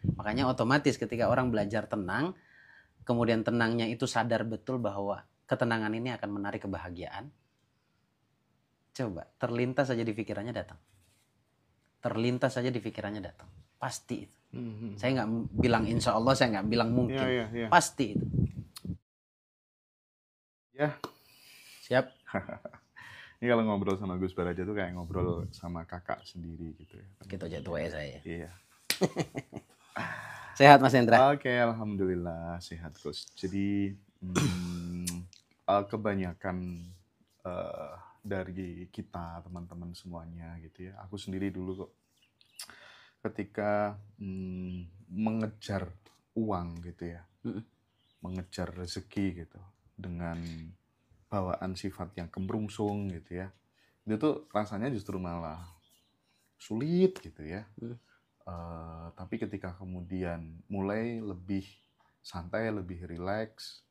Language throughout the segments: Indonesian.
Makanya otomatis ketika orang belajar tenang, kemudian tenangnya itu sadar betul bahwa ketenangan ini akan menarik kebahagiaan. Coba terlintas saja di pikirannya datang. Terlintas saja di pikirannya datang. Pasti itu. Saya nggak bilang insya Allah, saya nggak bilang mungkin. Ya. Pasti itu. Ya. Siap. Ini kalau ngobrol sama Gus Baraja tuh kayak ngobrol sama kakak sendiri gitu ya. Gitu aja tua saya. Iya. Sehat Mas Hendra? Oke, alhamdulillah sehat Gus. Jadi kebanyakan dari kita teman-teman semuanya gitu ya. Aku sendiri dulu kok ketika mengejar uang gitu ya, mengejar rezeki gitu dengan bawaan sifat yang kemerungsung gitu ya, itu tuh rasanya justru malah sulit gitu ya. Tapi ketika kemudian mulai lebih santai, lebih rileks,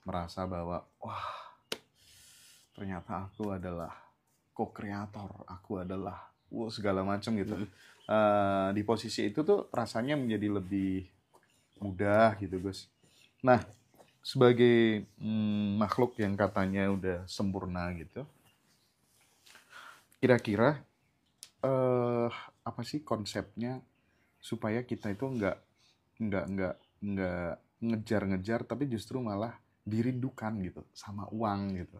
merasa bahwa wah ternyata aku adalah co-kreator, aku adalah segala macam gitu. Di posisi itu tuh rasanya menjadi lebih mudah gitu Gus. Nah, sebagai makhluk yang katanya udah sempurna gitu, kira-kira apa sih konsepnya supaya kita itu nggak ngejar-ngejar, tapi justru malah dirindukan gitu sama uang gitu,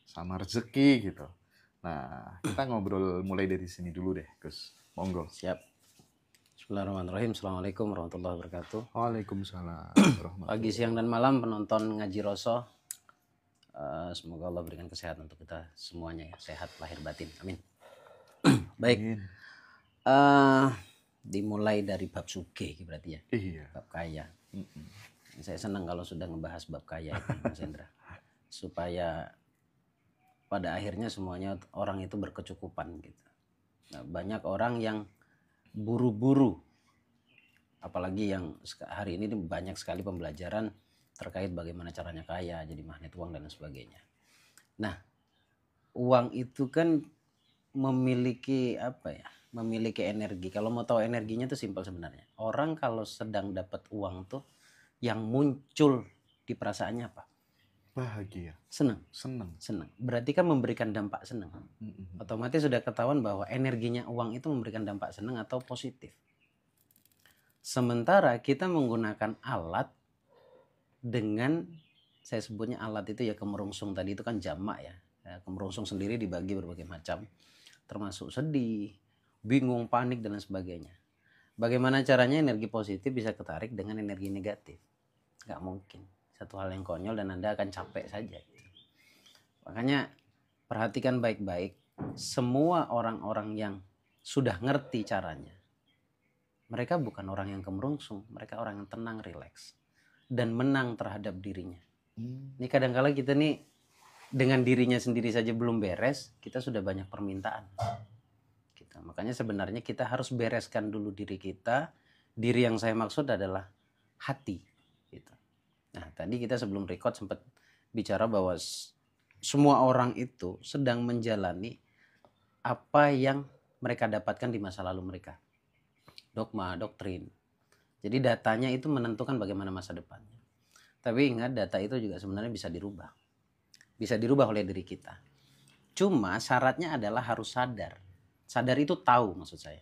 sama rezeki gitu. Nah, kita ngobrol mulai dari sini dulu deh, Gus. Monggo. Siap. Bismillahirrahmanirrahim. Assalamualaikum warahmatullahi wabarakatuh. Waalaikumsalam warahmatullahi. Pagi, siang, dan malam penonton Ngaji Roso. Semoga Allah berikan kesehatan untuk kita semuanya ya. Sehat lahir batin. Amin. Baik. Dimulai dari bab sugih berarti ya. Iya. Bab kaya. Saya senang kalau sudah ngebahas bab kaya itu, Mas Hendra. Supaya pada akhirnya semuanya orang itu berkecukupan gitu. Nah, banyak orang yang buru-buru, apalagi yang hari ini banyak sekali pembelajaran terkait bagaimana caranya kaya, jadi magnet uang dan sebagainya. Nah, uang itu kan memiliki apa ya? Memiliki energi. Kalau mau tahu energinya itu simpel sebenarnya. Orang kalau sedang dapat uang tuh yang muncul di perasaannya apa? Bahagia. Senang. Berarti kan memberikan dampak senang. Otomatis sudah ketahuan bahwa energinya uang itu memberikan dampak senang atau positif. Sementara kita menggunakan alat dengan, saya sebutnya alat itu ya kemerungsung tadi itu kan jamak ya. Kemerungsung sendiri dibagi berbagai macam, termasuk sedih, bingung, panik dan lain sebagainya. Bagaimana caranya energi positif bisa ketarik dengan energi negatif? Nggak mungkin. Satu hal yang konyol dan Anda akan capek saja. Makanya perhatikan baik-baik, semua orang-orang yang sudah ngerti caranya, mereka bukan orang yang kemerungsung, mereka orang yang tenang, rileks, dan menang terhadap dirinya. Ini kadang-kala kita nih dengan dirinya sendiri saja belum beres, kita sudah banyak permintaan. Makanya sebenarnya kita harus bereskan dulu diri kita. Diri yang saya maksud adalah hati. Nah, tadi kita sebelum record sempat bicara bahwa semua orang itu sedang menjalani apa yang mereka dapatkan di masa lalu mereka. Dogma, doktrin. Jadi datanya itu menentukan bagaimana masa depannya. Tapi ingat, data itu juga sebenarnya bisa dirubah. Bisa dirubah oleh diri kita. Cuma syaratnya adalah harus sadar. Sadar itu tahu maksud saya.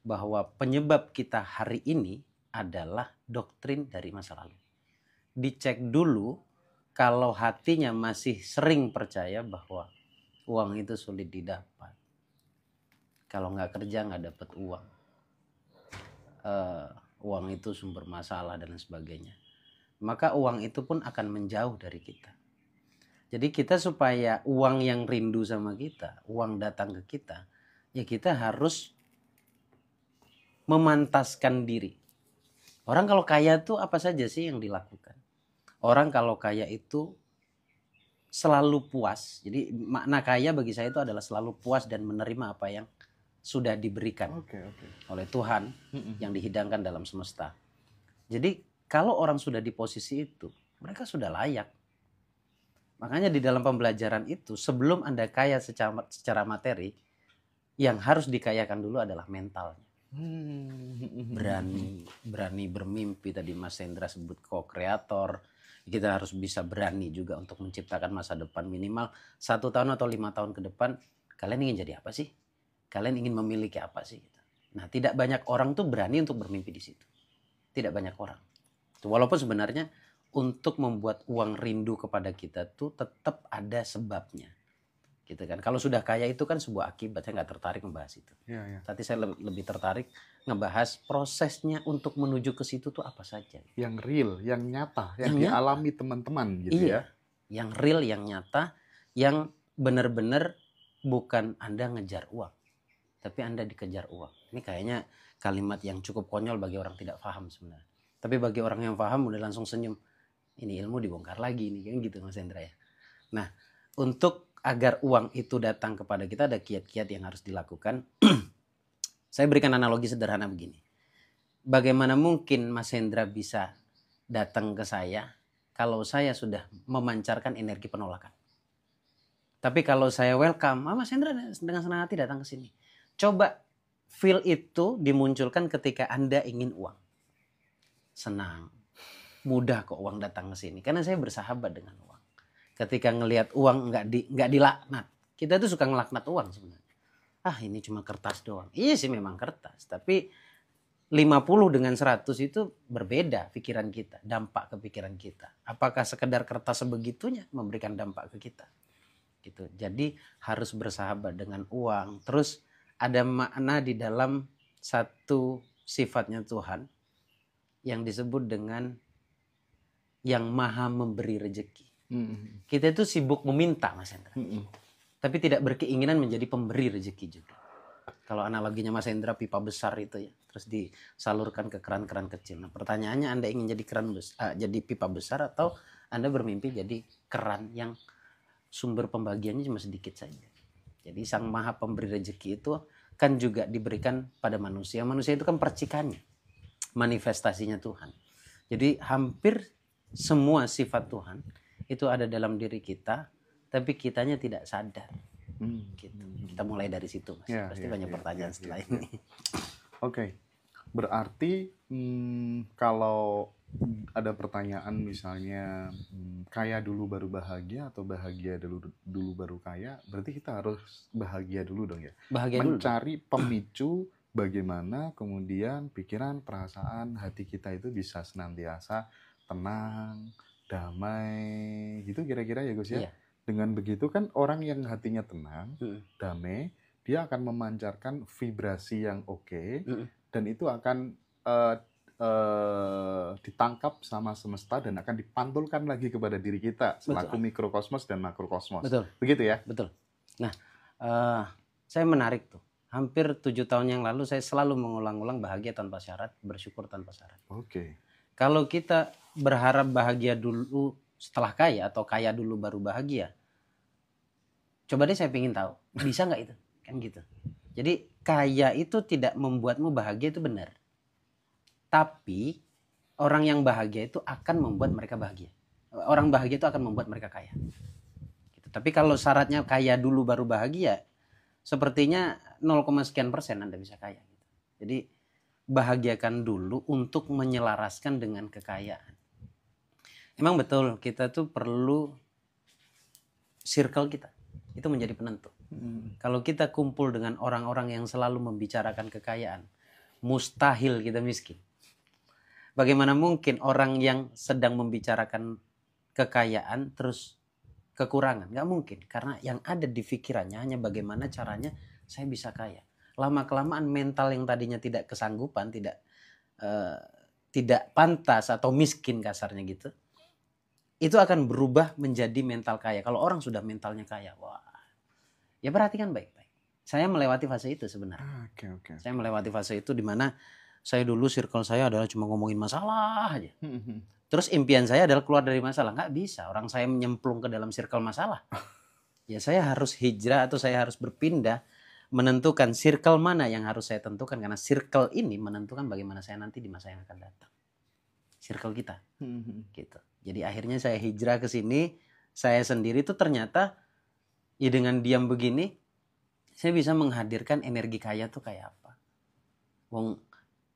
Bahwa penyebab kita hari ini adalah doktrin dari masa lalu. Dicek dulu kalau hatinya masih sering percaya bahwa uang itu sulit didapat. Kalau nggak kerja nggak dapat uang. Uang itu sumber masalah dan sebagainya. Maka uang itu pun akan menjauh dari kita. Jadi kita supaya uang yang rindu sama kita, uang datang ke kita, ya kita harus memantaskan diri. Orang kalau kaya tuh apa saja sih yang dilakukan? Orang kalau kaya itu selalu puas. Jadi makna kaya bagi saya itu adalah selalu puas dan menerima apa yang sudah diberikan oleh Tuhan yang dihidangkan dalam semesta. Jadi kalau orang sudah di posisi itu, mereka sudah layak. Makanya di dalam pembelajaran itu sebelum Anda kaya secara materi, yang harus dikayakan dulu adalah mentalnya. Berani bermimpi, tadi Mas Hendra sebut co-kreator. Kita harus bisa berani juga untuk menciptakan masa depan minimal 1 tahun atau 5 tahun ke depan. Kalian ingin jadi apa sih? Kalian ingin memiliki apa sih? Nah, tidak banyak orang tuh berani untuk bermimpi di situ. Tidak banyak orang. Walaupun sebenarnya untuk membuat uang rindu kepada kita tuh tetap ada sebabnya. Gitu kan. Kalau sudah kaya itu kan sebuah akibat. Saya nggak tertarik membahas itu. Tapi saya lebih tertarik ngebahas prosesnya untuk menuju ke situ tuh apa saja. Yang real, yang nyata, yang dialami teman-teman gitu ya. Yang real, yang nyata, yang benar-benar bukan Anda ngejar uang, tapi Anda dikejar uang. Ini kayaknya kalimat yang cukup konyol bagi orang tidak paham sebenarnya. Tapi bagi orang yang paham udah langsung senyum. Ini ilmu dibongkar lagi nih, kan gitu Mas Hendra ya. Nah, untuk agar uang itu datang kepada kita ada kiat-kiat yang harus dilakukan. Saya berikan analogi sederhana begini. Bagaimana mungkin Mas Hendra bisa datang ke saya kalau saya sudah memancarkan energi penolakan? Tapi kalau saya welcome, Mas Hendra dengan senang hati datang ke sini. Coba feel itu dimunculkan ketika Anda ingin uang. Senang, mudah kok uang datang ke sini. Karena saya bersahabat dengan uang. Ketika ngelihat uang nggak dilaknat. Kita tuh suka ngelaknat uang sebenarnya. Ini cuma kertas doang. Iya sih memang kertas. Tapi 50 dengan 100 itu berbeda pikiran kita. Dampak ke pikiran kita. Apakah sekedar kertas sebegitunya memberikan dampak ke kita? Gitu. Jadi harus bersahabat dengan uang. Terus ada makna di dalam satu sifatnya Tuhan yang disebut dengan yang maha memberi rezeki. Kita itu sibuk meminta, Mas Hendra. Tapi tidak berkeinginan menjadi pemberi rezeki juga. Kalau analoginya Mas Hendra pipa besar itu ya, terus disalurkan ke keran-keran kecil. Nah, pertanyaannya Anda ingin jadi jadi pipa besar atau Anda bermimpi jadi keran yang sumber pembagiannya cuma sedikit saja. Jadi Sang Maha Pemberi rezeki itu kan juga diberikan pada manusia. Manusia itu kan percikannya, manifestasinya Tuhan. Jadi hampir semua sifat Tuhan itu ada dalam diri kita, tapi kitanya tidak sadar. Gitu. Kita mulai dari situ, Mas. Pasti banyak pertanyaan setelah ini. Oke. Berarti kalau ada pertanyaan misalnya kaya dulu baru bahagia atau bahagia dulu baru kaya, berarti kita harus bahagia dulu dong ya. Mencari pemicu bagaimana kemudian pikiran, perasaan, hati kita itu bisa senantiasa tenang, damai, gitu kira-kira ya Gus ya. Iya. Dengan begitu kan orang yang hatinya tenang, damai, dia akan memancarkan vibrasi yang oke, dan itu akan ditangkap sama semesta dan akan dipantulkan lagi kepada diri kita selaku mikrokosmos dan makrokosmos. Betul. Begitu ya? Betul. Nah, saya menarik tuh. Hampir 7 tahun yang lalu saya selalu mengulang-ulang bahagia tanpa syarat, bersyukur tanpa syarat. Oke. Kalau kita berharap bahagia dulu setelah kaya atau kaya dulu baru bahagia, coba deh saya ingin tahu, bisa nggak itu? Kan gitu. Jadi kaya itu tidak membuatmu bahagia, itu benar. Tapi orang yang bahagia itu akan membuat mereka bahagia. Orang bahagia itu akan membuat mereka kaya. Gitu. Tapi kalau syaratnya kaya dulu baru bahagia, sepertinya 0, sekian persen Anda bisa kaya. Gitu. Jadi bahagiakan dulu untuk menyelaraskan dengan kekayaan. Emang betul kita tuh perlu circle kita. Itu menjadi penentu. Kalau kita kumpul dengan orang-orang yang selalu membicarakan kekayaan, mustahil kita miskin. Bagaimana mungkin orang yang sedang membicarakan kekayaan terus kekurangan? Nggak mungkin. Karena yang ada di pikirannya hanya bagaimana caranya saya bisa kaya. Lama-kelamaan mental yang tadinya tidak kesanggupan, tidak pantas atau miskin kasarnya gitu, itu akan berubah menjadi mental kaya. Kalau orang sudah mentalnya kaya, wah, ya perhatikan baik-baik. Saya melewati fase itu sebenarnya. Saya melewati fase itu di mana saya dulu circle saya adalah cuma ngomongin masalah aja. Terus impian saya adalah keluar dari masalah. Nggak bisa, orang saya menyemplung ke dalam circle masalah. Ya saya harus hijrah atau saya harus berpindah, menentukan circle mana yang harus saya tentukan. Karena circle ini menentukan bagaimana saya nanti di masa yang akan datang. Circle kita. Gitu. Jadi akhirnya saya hijrah ke sini. Saya sendiri tuh ternyata ya dengan diam begini, saya bisa menghadirkan energi kaya tuh kayak apa. Wong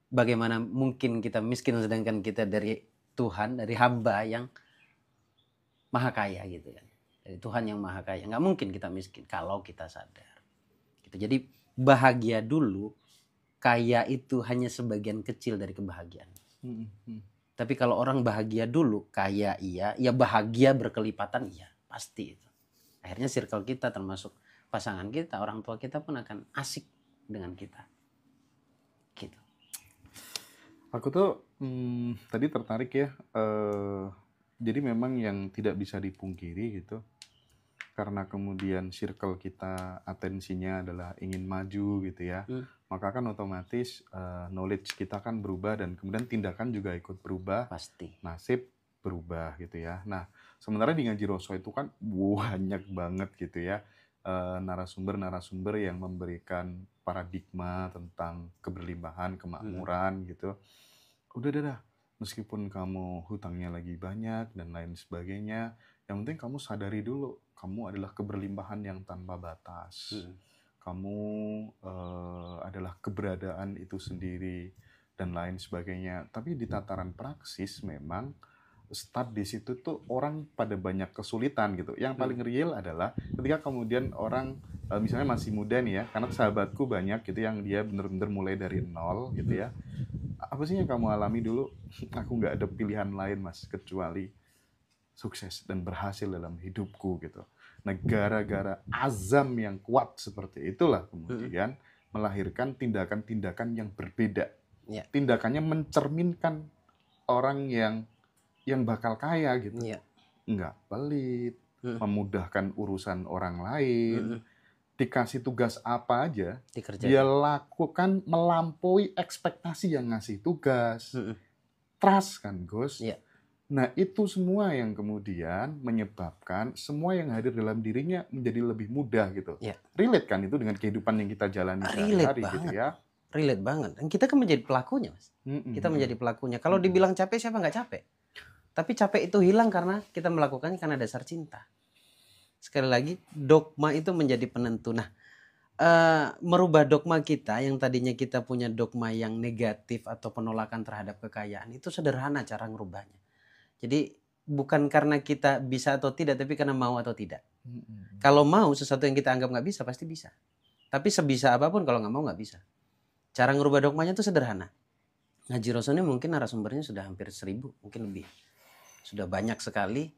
bagaimana mungkin kita miskin sedangkan kita dari Tuhan, dari hamba yang maha kaya gitu kan. Dari Tuhan yang maha kaya. Nggak mungkin kita miskin kalau kita sadar. Gitu. Jadi bahagia dulu, kaya itu hanya sebagian kecil dari kebahagiaan. Tapi kalau orang bahagia dulu, kaya iya, ya bahagia berkelipatan iya, pasti itu. Akhirnya circle kita termasuk pasangan kita, orang tua kita pun akan asik dengan kita. Gitu. Aku tuh tadi tertarik ya, jadi memang yang tidak bisa dipungkiri gitu, karena kemudian circle kita atensinya adalah ingin maju gitu ya, maka kan otomatis knowledge kita kan berubah dan kemudian tindakan juga ikut berubah, Pasti. nasib berubah gitu ya. Nah, sementara di Ngaji Roso itu kan banyak banget gitu ya narasumber-narasumber yang memberikan paradigma tentang keberlimpahan, kemakmuran gitu. Udah dah, meskipun kamu hutangnya lagi banyak dan lain sebagainya, yang penting kamu sadari dulu, kamu adalah keberlimpahan yang tanpa batas. Kamu adalah keberadaan itu sendiri dan lain sebagainya. Tapi di tataran praksis memang start di situ tuh orang pada banyak kesulitan gitu. Yang paling real adalah ketika kemudian orang misalnya masih muda nih ya, karena sahabatku banyak gitu yang dia bener-bener mulai dari nol gitu ya. Apa sih yang kamu alami dulu? Aku nggak ada pilihan lain mas kecuali sukses dan berhasil dalam hidupku gitu. Nah gara-gara azam yang kuat seperti itulah kemudian melahirkan tindakan-tindakan yang berbeda. Tindakannya mencerminkan orang yang bakal kaya gitu. Nggak pelit, memudahkan urusan orang lain, dikasih tugas apa aja, dia lakukan melampaui ekspektasi yang ngasih tugas. Trust kan Gus. Nah itu semua yang kemudian menyebabkan semua yang hadir dalam dirinya menjadi lebih mudah gitu. Relate kan itu dengan kehidupan yang kita jalani sehari-hari gitu ya. Relate banget. Dan kita kan menjadi pelakunya mas. Kita menjadi pelakunya. Kalau dibilang capek siapa nggak capek? Tapi capek itu hilang karena kita melakukannya karena dasar cinta. Sekali lagi, dogma itu menjadi penentu. Nah, merubah dogma kita yang tadinya kita punya dogma yang negatif atau penolakan terhadap kekayaan, itu sederhana cara ngerubahnya. Jadi bukan karena kita bisa atau tidak, tapi karena mau atau tidak. Kalau mau sesuatu yang kita anggap nggak bisa, pasti bisa. Tapi sebisa apapun kalau nggak mau nggak bisa. Cara ngerubah dogmanya itu sederhana. Ngaji Roso ini mungkin narasumbernya sudah hampir 1000, mungkin lebih. Sudah banyak sekali.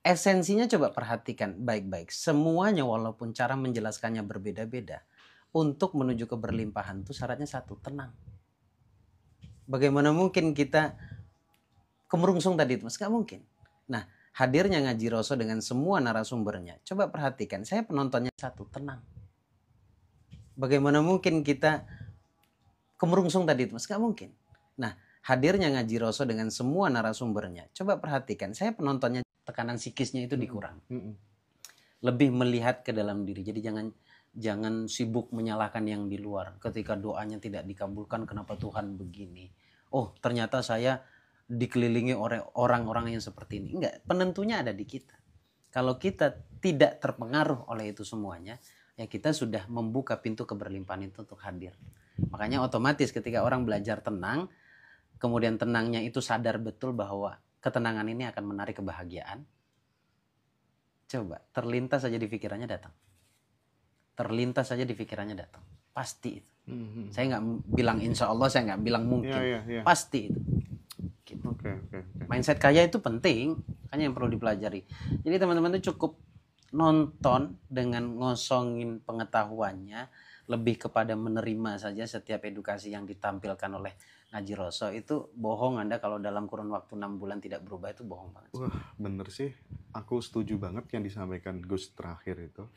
Esensinya coba perhatikan baik-baik. Semuanya walaupun cara menjelaskannya berbeda-beda. Untuk menuju ke berlimpahan itu syaratnya satu, tenang. Bagaimana mungkin kita kemerungsung tadi itu mas? Gak mungkin. Nah hadirnya Ngaji Roso dengan semua narasumbernya. Coba perhatikan, saya penontonnya satu, tenang. Bagaimana mungkin kita kemerungsung tadi itu mas? Gak mungkin. Nah hadirnya Ngaji Roso dengan semua narasumbernya. Coba perhatikan, saya penontonnya tekanan psikisnya itu dikurang. Lebih melihat ke dalam diri. Jadi jangan sibuk menyalahkan yang di luar. Ketika doanya tidak dikabulkan, kenapa Tuhan begini? Oh ternyata saya dikelilingi oleh orang-orang yang seperti ini. Enggak, penentunya ada di kita. Kalau kita tidak terpengaruh oleh itu semuanya, ya kita sudah membuka pintu keberlimpahan itu untuk hadir. Makanya otomatis ketika orang belajar tenang, kemudian tenangnya itu sadar betul bahwa ketenangan ini akan menarik kebahagiaan. Coba, terlintas saja di pikirannya datang. Terlintas saja di pikirannya datang. Pasti itu. Saya nggak bilang insya Allah, saya nggak bilang mungkin. Pasti itu. Gitu. Mindset kaya itu penting, makanya yang perlu dipelajari. Jadi teman-teman itu cukup nonton dengan ngosongin pengetahuannya, lebih kepada menerima saja setiap edukasi yang ditampilkan oleh Ngaji Roso. Itu bohong Anda kalau dalam kurun waktu 6 bulan tidak berubah, itu bohong banget. Wah bener sih, aku setuju banget yang disampaikan Gus terakhir itu.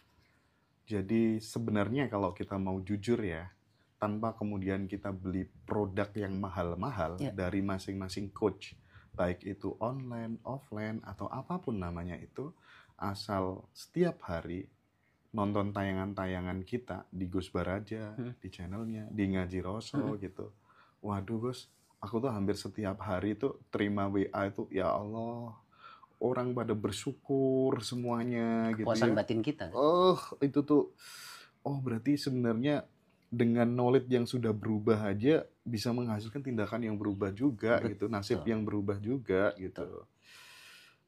Jadi sebenarnya kalau kita mau jujur ya, tanpa kemudian kita beli produk yang mahal-mahal dari masing-masing coach, baik itu online, offline, atau apapun namanya itu, asal setiap hari nonton tayangan-tayangan kita di Gus Baraja, di channelnya, di Ngaji Roso gitu. Waduh Gus, aku tuh hampir setiap hari tuh terima WA itu, ya Allah, orang pada bersyukur semuanya gitu ya. Kepuasan batin kita. Itu tuh, oh berarti sebenarnya dengan knowledge yang sudah berubah aja bisa menghasilkan tindakan yang berubah juga Betul. gitu, nasib yang berubah juga gitu. Betul.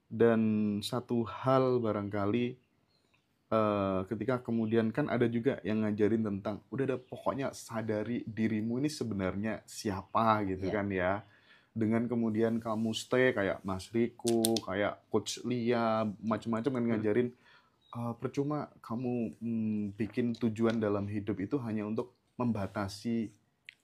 Dan satu hal barangkali ketika kemudian kan ada juga yang ngajarin tentang udah ada pokoknya sadari dirimu ini sebenarnya siapa gitu Ya. kan ya. Dengan kemudian kamu stay kayak Mas Riko, kayak Coach Lia, macam-macam kan ngajarin percuma kamu bikin tujuan dalam hidup itu hanya untuk membatasi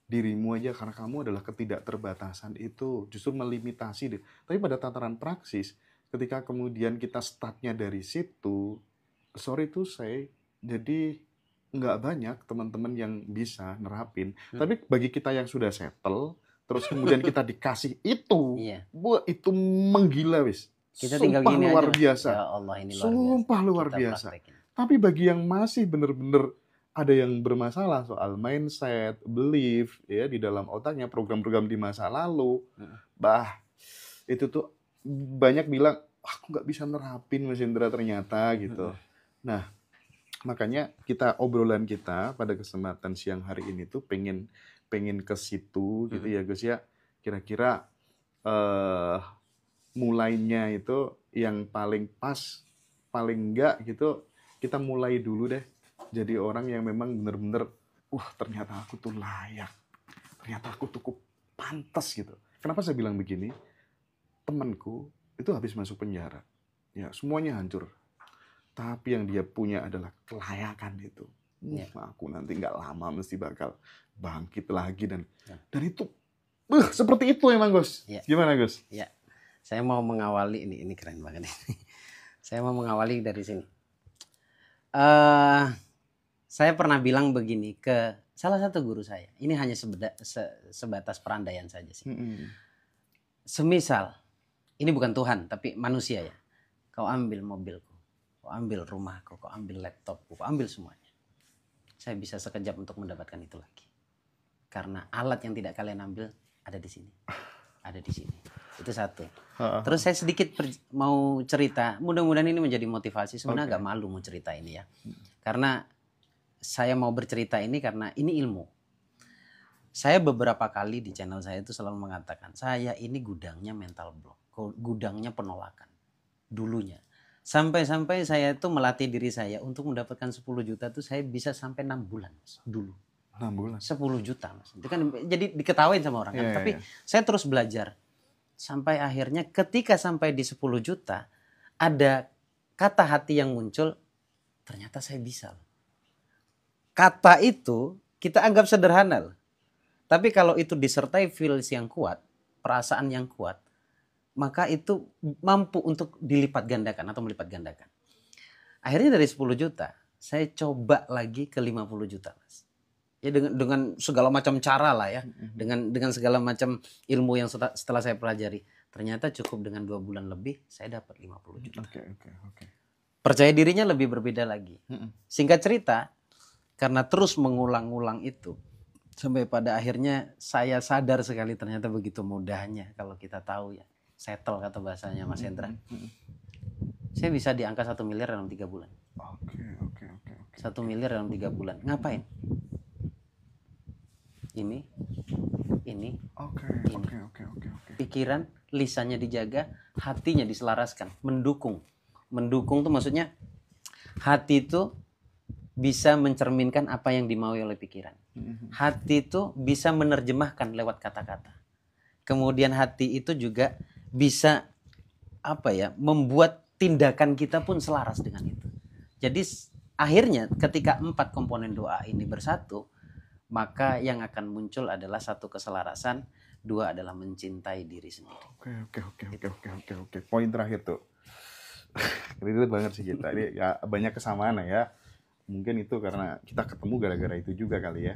dirimu aja karena kamu adalah ketidakterbatasan itu justru melimitasi deh. Tapi pada tataran praksis ketika kemudian kita startnya dari situ, sorry to say, jadi nggak banyak teman-teman yang bisa nerapin. Tapi bagi kita yang sudah settle, terus kemudian kita dikasih itu, Iya. itu menggila wis. Kita tinggal Sumpah gini luar aja, Mas. biasa. Ya Allah, ini luar biasa. Sumpah luar Kita biasa. praktekin. Tapi bagi yang masih bener-bener ada yang bermasalah soal mindset, belief, ya di dalam otaknya, program-program di masa lalu, itu tuh banyak bilang, aku nggak bisa nerapin Mas Indra ternyata gitu. Nah, makanya obrolan kita pada kesempatan siang hari ini tuh pengen ke situ gitu ya Gus ya. Kira-kira mulainya itu yang paling pas, paling enggak gitu, kita mulai dulu deh. Jadi orang yang memang bener-bener, ternyata aku tuh layak. Ternyata aku cukup pantas gitu. Kenapa saya bilang begini? Temanku itu habis masuk penjara. Ya, semuanya hancur. Tapi yang dia punya adalah kelayakan itu. Aku nanti nggak lama mesti bakal bangkit lagi dan itu seperti itu emang Gus. Ya. Gimana Gus? Ya, saya mau mengawali ini keren banget ini. Saya mau mengawali dari sini. Saya pernah bilang begini ke salah satu guru saya. Ini hanya sebatas perandaian saja sih. Semisal ini bukan Tuhan tapi manusia ya. Kau ambil mobilku, kau ambil rumahku, kau ambil laptopku, kau ambil semuanya. Saya bisa sekejap untuk mendapatkan itu lagi. Karena alat yang tidak kalian ambil ada di sini. Ada di sini. Itu satu. Terus saya sedikit mau cerita. Mudah-mudahan ini menjadi motivasi. Sebenarnya agak malu mau cerita ini ya. Karena saya mau bercerita ini karena ini ilmu. Saya beberapa kali di channel saya itu selalu mengatakan, saya ini gudangnya mental block, gudangnya penolakan. Dulunya. Sampai-sampai saya itu melatih diri saya untuk mendapatkan 10 juta itu saya bisa sampai 6 bulan Mas, dulu. 6 bulan? 10 juta Mas. Itu kan jadi diketawain sama orang kan. Tapi saya terus belajar. Sampai akhirnya ketika sampai di 10 juta, ada kata hati yang muncul, ternyata saya bisa. Kata itu kita anggap sederhana loh. Tapi kalau itu disertai feels yang kuat, perasaan yang kuat, maka itu mampu untuk dilipat gandakan atau melipat gandakan. Akhirnya dari 10 juta, saya coba lagi ke 50 juta Mas. Ya dengan segala macam cara lah ya. Dengan segala macam ilmu yang setelah saya pelajari. Ternyata cukup dengan 2 bulan lebih, saya dapat 50 juta. Percaya dirinya lebih berbeda lagi. Singkat cerita, karena terus mengulang-ulang itu, sampai pada akhirnya saya sadar sekali ternyata begitu mudahnya kalau kita tahu ya. Settle kata bahasanya Mas Hendra. Saya bisa di angka 1 miliar dalam 3 bulan. 1 miliar dalam 3 bulan. Ngapain? Ini. Pikiran, lisannya dijaga, hatinya diselaraskan, mendukung. Mendukung tuh maksudnya hati itu bisa mencerminkan apa yang dimaui oleh pikiran. Hati itu bisa menerjemahkan lewat kata-kata. Kemudian hati itu juga bisa membuat tindakan kita pun selaras dengan itu. Jadi akhirnya ketika 4 komponen doa ini bersatu, maka yang akan muncul adalah 1 keselarasan, 2 adalah mencintai diri sendiri. Oke. Poin terakhir tuh. Relate banget sih kita. Ini ya banyak kesamaan ya. Mungkin itu karena kita ketemu gara-gara itu juga kali ya.